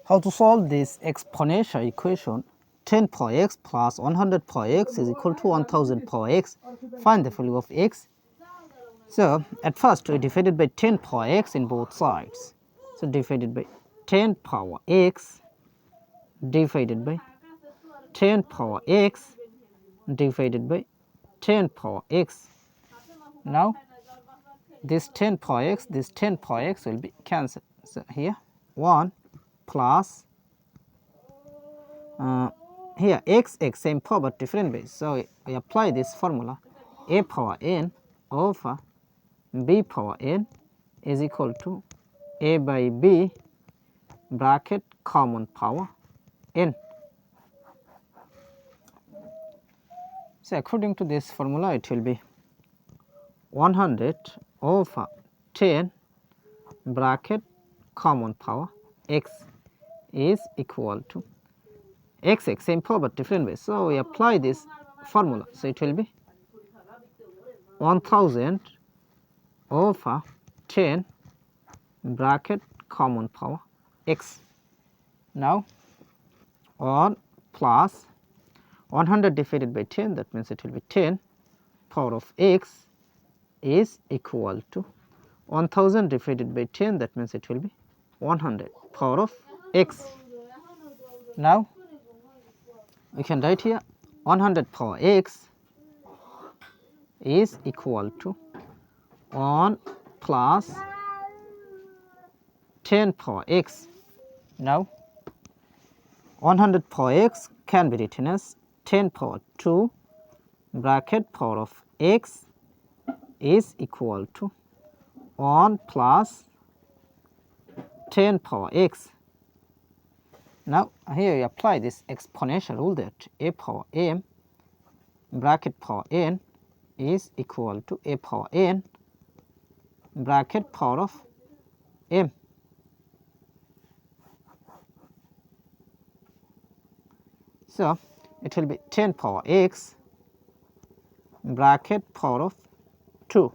How to solve this exponential equation? 10 power x plus 100 power x is equal to 1000 power x. Find the value of x. So at first we divided by 10 power x in both sides. So divided by 10 power x divided by 10 power x divided by 10 power x. Now this 10 power x, this 10 power x will be cancelled. So here 1 plus here x same power but different base. So we apply this formula, a power n over b power n is equal to a by b bracket common power n. So according to this formula it will be 100 over 10 bracket common power x is equal to x same power but different base. So we apply this formula. So it will be 1000 over 10 bracket common power x. Now 1 plus 100 divided by 10, that means it will be 10 power of x is equal to 1000 divided by 10, that means it will be 100 power of x. Now we can write here 100 power x is equal to 1 plus 10 power x. Now 100 power x can be written as 10 power 2 bracket power of x is equal to 1 plus 10 power x. Now here we apply this exponential rule that a power m bracket power n is equal to a power n bracket power of m. So it will be 10 power x bracket power of 2.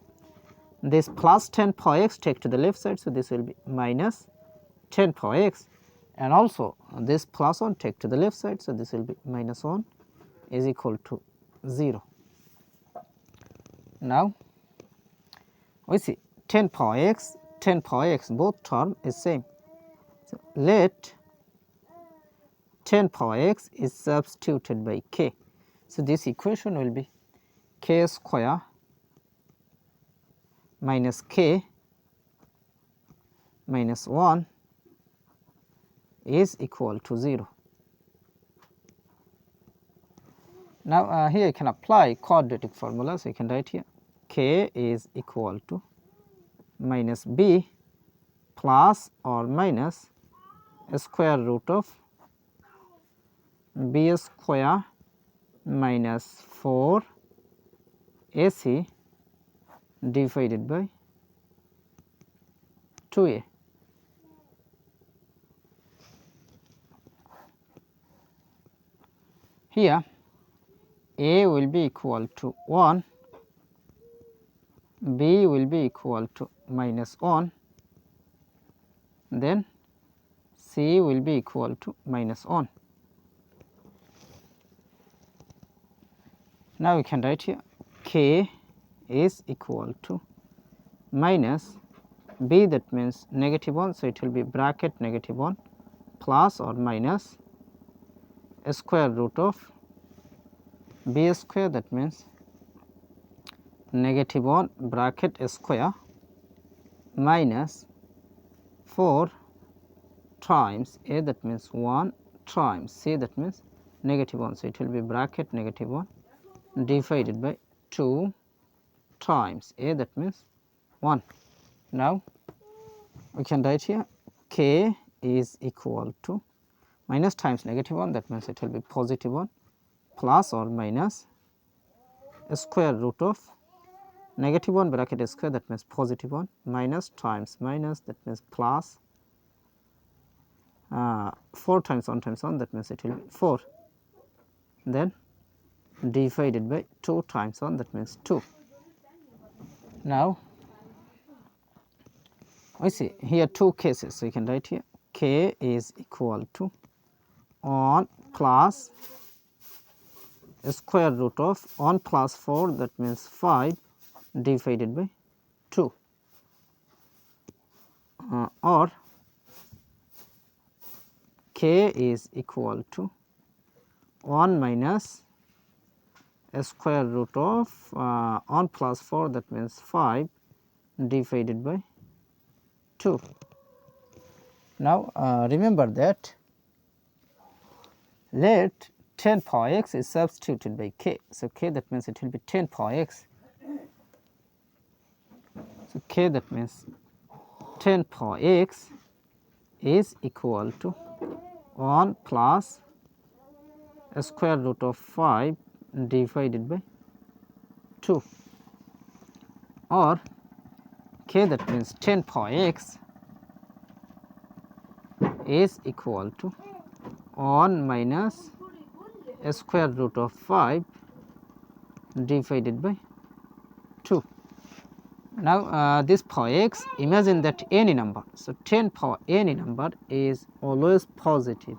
This plus 10 power x take to the left side, so this will be minus 10 power x, and also this plus 1 take to the left side, so this will be minus 1 is equal to 0. Now we see 10 power x both term is same. So let 10 power x is substituted by k. So this equation will be k square minus k minus 1 is equal to 0. Now here you can apply quadratic formula. So you can write here k is equal to minus b plus or minus square root of b square minus 4 ac divided by 2a. Here a will be equal to 1, b will be equal to minus 1, then c will be equal to minus 1. Now we can write here k is equal to minus b, that means negative 1, so it will be bracket negative 1 plus or minus a square root of b square, that means negative 1 bracket square minus 4 times a, that means 1 times c, that means negative 1, so it will be bracket negative 1 divided by 2 times a, that means 1. Now we can write here k is equal to minus times negative 1, that means it will be positive 1 plus or minus a square root of negative 1 bracket square, that means positive 1, minus times minus, that means plus 4 times 1 times 1, that means it will be 4, then divided by 2 times 1, that means 2. Now we see here two cases, so you can write here k is equal to 1 plus square root of 1 plus 4, that means 5 divided by 2, or k is equal to 1 minus square root of 1 plus 4, that means 5 divided by 2. Now, remember that let 10 power x is substituted by k. So, k, that means it will be 10 power x. So, k, that means 10 power x is equal to 1 plus square root of 5 divided by 2, or k, that means 10 power x is equal to 1 minus square root of 5 divided by 2. Now, this power x, imagine that any number. So, 10 power any number is always positive,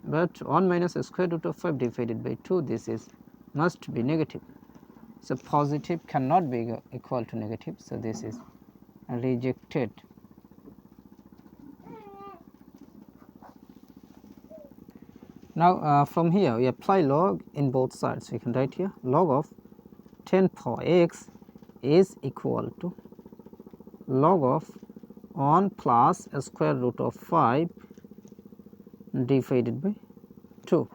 but 1 minus square root of 5 divided by 2, this is must be negative. So, positive cannot be equal to negative. So, this is rejected. Now, from here we apply log in both sides. We can write here log of 10 power x is equal to log of 1 plus square root of 5 divided by 2.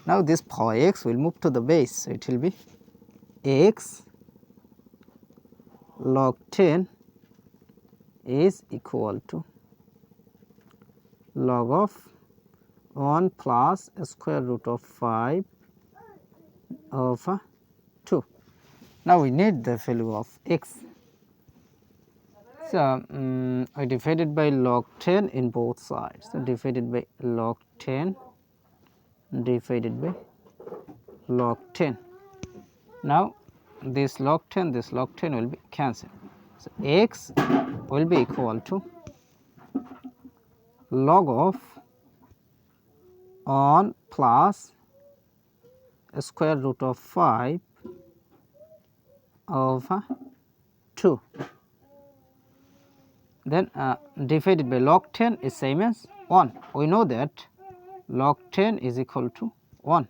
Now, this power x will move to the base. So, it will be x log 10 is equal to log of 1 plus square root of 5 over 2. Now, we need the value of x. So, I divided by log 10 in both sides. So, divided by log 10 divided by log 10. Now, this log 10 will be cancelled. So, x will be equal to log of 1 plus square root of 5 over 2. Then divided by log 10 is same as 1. We know that log 10 is equal to 1.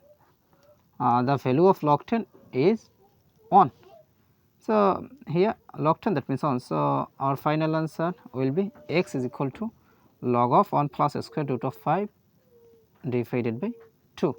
The value of log 10 is 1. So, here log 10, that means 1. So, our final answer will be x is equal to log of 1 plus square root of 5 divided by 2.